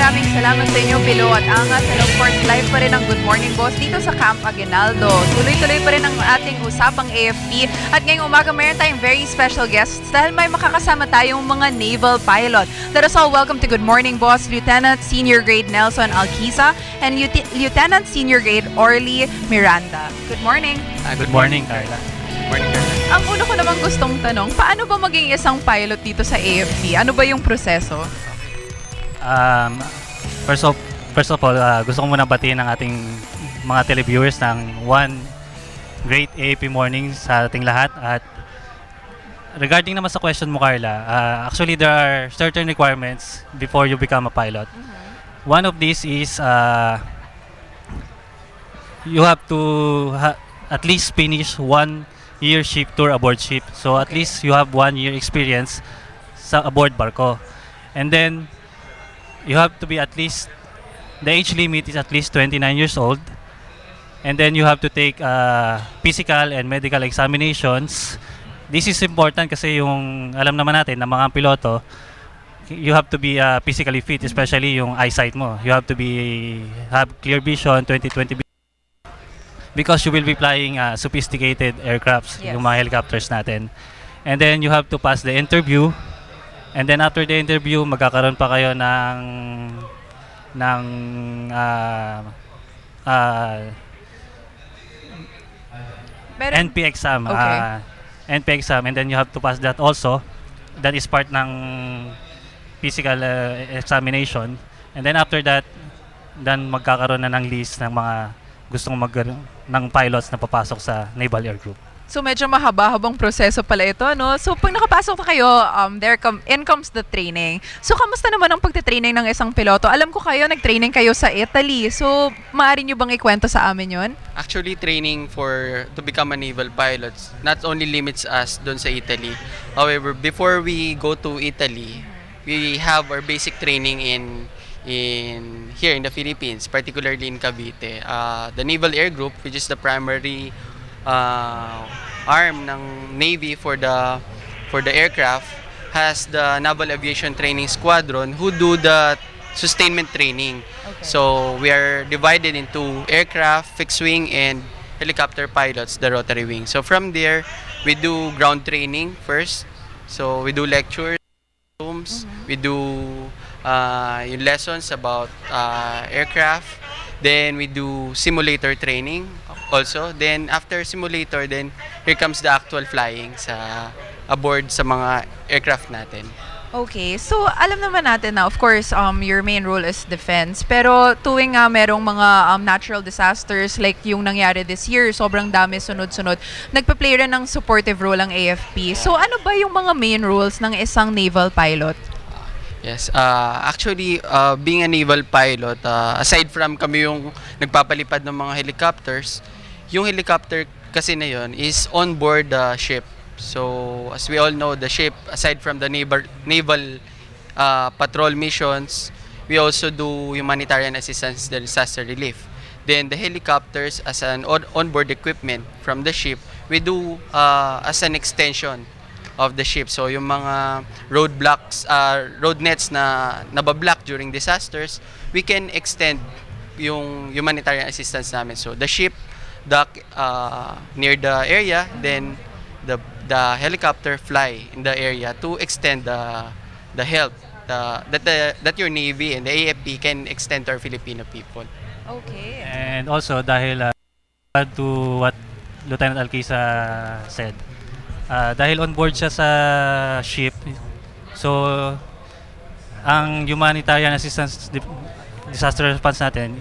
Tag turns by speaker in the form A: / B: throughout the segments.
A: maraming salamat sa inyo, Pilo at Angas. And of course, live pa rin ang Good Morning Boss dito sa Camp Aguinaldo. Tuloy-tuloy pa rin ang ating usapang AFP. At ngayong umaga, mayroon tayong very special guests dahil may makakasama tayong mga naval pilot. Let us all welcome to Good Morning Boss, Lieutenant Senior Grade Nelson Alquiza and Lieutenant Senior Grade Orly Miranda. Good morning.
B: Good morning, Carla.
C: Good morning, Carla.
A: Ang uno ko namang gustong tanong, paano ba maging isang pilot dito sa AFP? Ano ba yung proseso?
B: First of all, gusto ko muna batiin ang ating mga televiewers ng one great AAP morning sa ating lahat. At regarding naman sa question mo, Carla, actually there are certain requirements before you become a pilot. One of these is you have to at least finish 1 year ship tour aboard ship. So at least you have 1 year experience sa aboard barko. And then you have to be at least, the age limit is at least 29 years old. And then you have to take physical and medical examinations. This is important kasi yung alam naman natin na mga piloto, you have to be physically fit, especially yung eyesight mo. You have to have clear vision, 20/20 vision, because you will be flying sophisticated aircrafts, yung mga helicopters natin. And then you have to pass the interview. And then after the interview, magkakaroon pa kayo ng NP exam. NP exam, and then you have to pass that also. That is part ng physical examination. And then after that, then magkakaroon na ng list ng mga gustong ng pilots na papasok sa Naval Air Group.
A: So medyo mahaba-habang proseso pala ito, no? So pag nakapasok na kayo, in comes the training. So kamusta naman ang pagte-training ng isang piloto? Alam ko kayo, nag-training kayo sa Italy. So maaari nyo bang ikwento sa amin yon?
C: Actually, training to become a naval pilot not only limits us doon sa Italy. However, before we go to Italy, we have our basic training here in the Philippines, particularly in Cavite. The Naval Air Group, which is the primary arm ng Navy for the aircraft, has the Naval Aviation Training Squadron who do the sustainment training. So we are divided into aircraft, fixed wing, and helicopter pilots, the rotary wing. So from there, we do ground training first. So we do lectures, we do yung lessons about aircraft. Then we do simulator training also. Then after simulator, then here comes the actual flying aboard sa mga aircraft natin.
A: Okay, so alam naman natin na of course your main role is defense, pero tuwing merong mga natural disasters like yung nangyari this year, sobrang dami sunod-sunod, nagpa-play rin ng supportive role ang AFP. So ano ba yung mga main roles ng isang naval pilot?
C: Yes, actually, being a naval pilot, aside from kami yung nagpapalipad ng mga helicopters, yung helicopter kasi na yun is on board the ship. So, as we all know, the ship, aside from the naval patrol missions, we also do humanitarian assistance, the disaster relief. Then, the helicopters as an onboard equipment from the ship, we do as an extension of the ship. So yung mga road nets na nabablock during disasters, we can extend yung humanitarian assistance namin. So the ship dock near the area, then the helicopter fly in the area to extend the help that your Navy and the AFP can extend to our Filipino people.
A: Okay.
B: And also dahil to what Lieutenant Alquiza said, dahil on board siya sa ship, so ang humanitarian assistance disaster response natin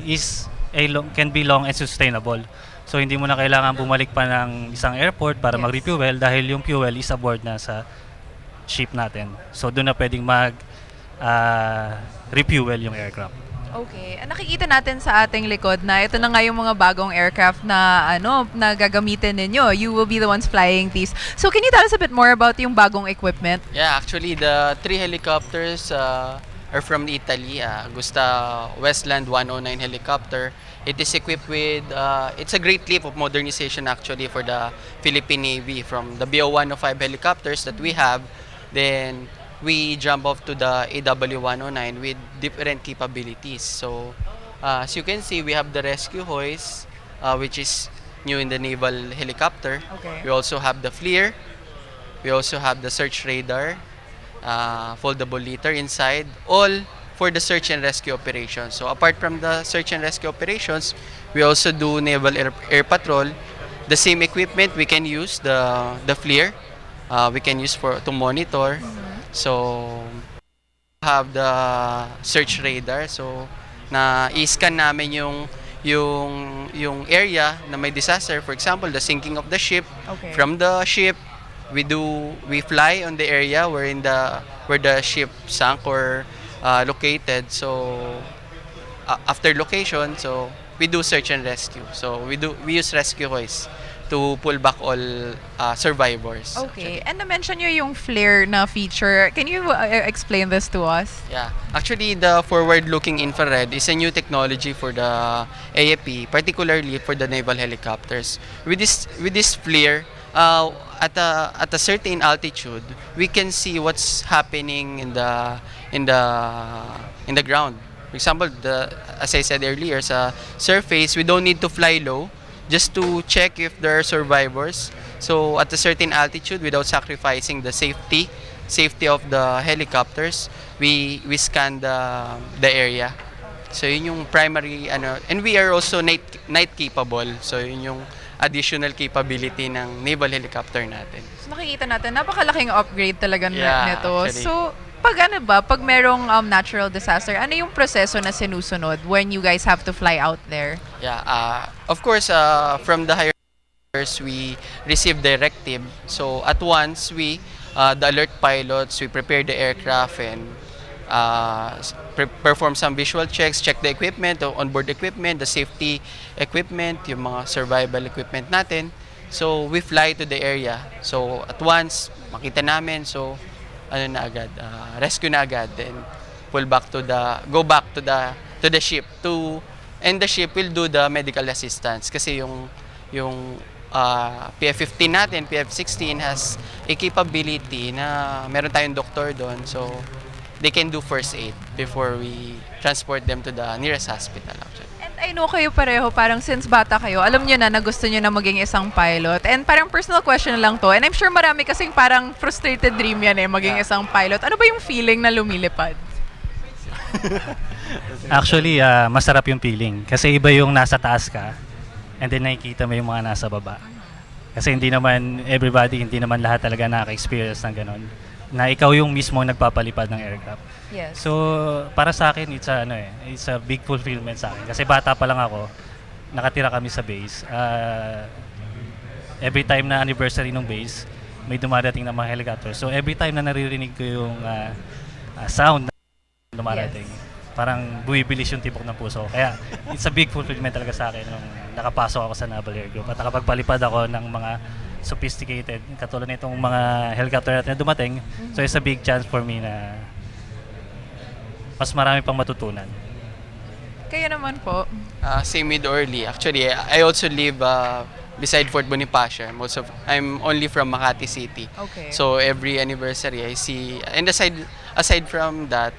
B: can be long and sustainable. So hindi mo na kailangan bumalik pa ng isang airport para mag-refuel dahil yung fuel is aboard na sa ship natin. So doon na pwedeng mag-refuel yung aircraft.
A: Okay. Nakikita natin sa ating likod na ito na nga yung mga bagong aircraft na na gagamitin ninyo. You will be the ones flying these. So can you tell us a bit more about yung bagong equipment?
C: Yeah, actually the 3 helicopters are from Italy. Agusta Westland 109 helicopter. It is equipped with, it's a great leap of modernization actually for the Philippine Navy, from the BO-105 helicopters that we have. Then we jump off to the AW109 with different capabilities. So, as you can see, we have the rescue hoist, which is new in the naval helicopter.
A: Okay.
C: We also have the FLIR. We also have the search radar, foldable litter inside, all for the search and rescue operations. So apart from the search and rescue operations, we also do naval air patrol. The same equipment we can use, the FLIR, we can use to monitor. So have the search radar. So na-i-scan namin yung area na may disaster. For example, the sinking of the ship.
A: Okay.
C: From the ship, we fly on the area where the ship sank or located. So after location, so we do search and rescue. So we use rescue hoist to pull back all survivors.
A: Okay. And na-mention nyo yung FLIR na feature. Can you explain this to us?
C: Yeah, actually the forward-looking infrared is a new technology for the AFP, particularly for the naval helicopters. With this FLIR, at a certain altitude, we can see what's happening in the ground. For example, as I said earlier, sa surface, we don't need to fly low just to check if there are survivors. So at a certain altitude, without sacrificing the safety of the helicopters, we scan the area. So yun yung primary and we are also night capable. So yun yung additional capability ng naval helicopter natin.
A: So nakikita natin, napakalaking upgrade talaga
C: Yeah,
A: nito.
C: actually.
A: So, pag merong natural disaster, ano yung proseso na sinusunod when you guys have to fly out there?
C: Yeah, of course, from the higher orders, we receive directive. So at once, the alert pilots, we prepare the aircraft and perform some visual checks, check the equipment, the onboard equipment, the safety equipment, yung mga survival equipment natin. So we fly to the area. So at once, makita namin, so rescue na agad, then go back to the ship and the ship will do the medical assistance kasi yung PF-15 natin, PF-16 has a capability na meron tayong doktor doon, so they can do first aid before we transport them to the nearest hospital actually.
A: And I know kayo pareho, parang since bata kayo, alam nyo na gusto nyo na maging isang pilot. And parang personal question lang to. And I'm sure marami kasing parang frustrated dream yan maging isang pilot. Ano ba yung feeling na lumilipad?
B: Actually, masarap yung feeling. Kasi iba yung nasa taas ka and then nakikita mo yung mga nasa baba. Kasi hindi naman lahat talaga nakaka-experience ng ganun. Na ikaw yung mismo nagpapalipad ng aircraft.
A: Yes.
B: So, para sa akin, it's a big fulfillment sa akin. Kasi bata pa lang ako, nakatira kami sa base. Every time na anniversary ng base, may dumadating na mga helicopter. So, every time na naririnig ko yung sound na dumadating, parang bumibilis yung tibok ng puso. Kaya, it's a big fulfillment talaga sa akin nung nakapasok ako sa Naval Air Group. At nakapagpalipad ako ng mga sophisticated, katulad nitong mga helicopter natin na dumating. So, it's a big chance for me na mas marami pang matutunan.
A: Kayo naman po.
C: Same with Orly. Actually, I also live beside Fort Bonifacio. I'm only from Makati City.
A: Okay.
C: So every anniversary I see, and aside from that,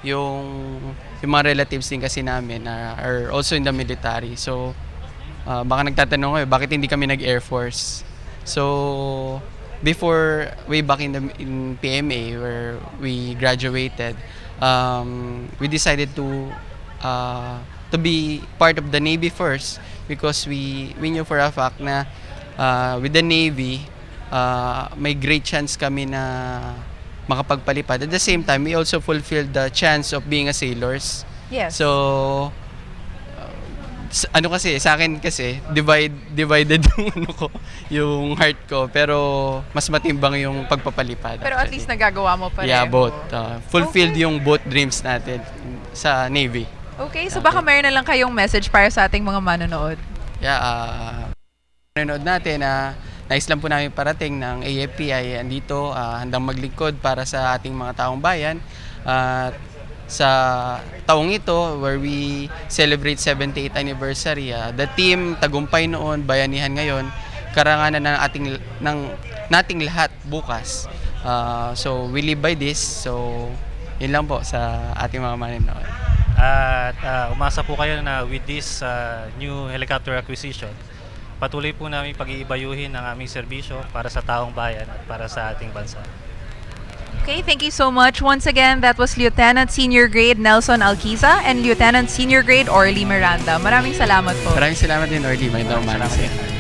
C: yung mga relatives din kasi namin are also in the military. So baka nagtatanong kayo, bakit hindi kami nag-Air Force? So before, way back in PMA where we graduated, we decided to be part of the Navy first because we knew for a fact na with the Navy, may great chance kami na makapagpalipad. At the same time, we also fulfilled the chance of being a sailors.
A: Yes.
C: So, kasi, sa akin kasi, divided yung heart ko, pero mas matimbang yung pagpapalipad.
A: Pero at least nagagawa mo pa rin.
C: Yeah, both. Fulfilled yung both dreams natin sa Navy.
A: Okay, so baka mayroon na lang kayong message para sa ating mga manonood.
C: Yeah, manonood natin nais lang po namin parating ng AFP ay andito, handang maglingkod para sa ating mga taong bayan. Sa taong ito, where we celebrate 78th anniversary, the team, tagumpay noon, bayanihan ngayon, karanganan ng nating lahat bukas So we live by this. So yun lang po sa ating mga mananaw.
B: At umasa po kayo na with this new helicopter acquisition, patuloy po namin pag-iibayuhin ang aming serbisyo para sa taong bayan at para sa ating bansa.
A: Okay, thank you so much. Once again, that was Lieutenant Senior Grade Nelson Alquiza and Lieutenant Senior Grade Orly Miranda. Maraming salamat po.
C: Maraming salamat din, Orly. May
B: Maraming salamat.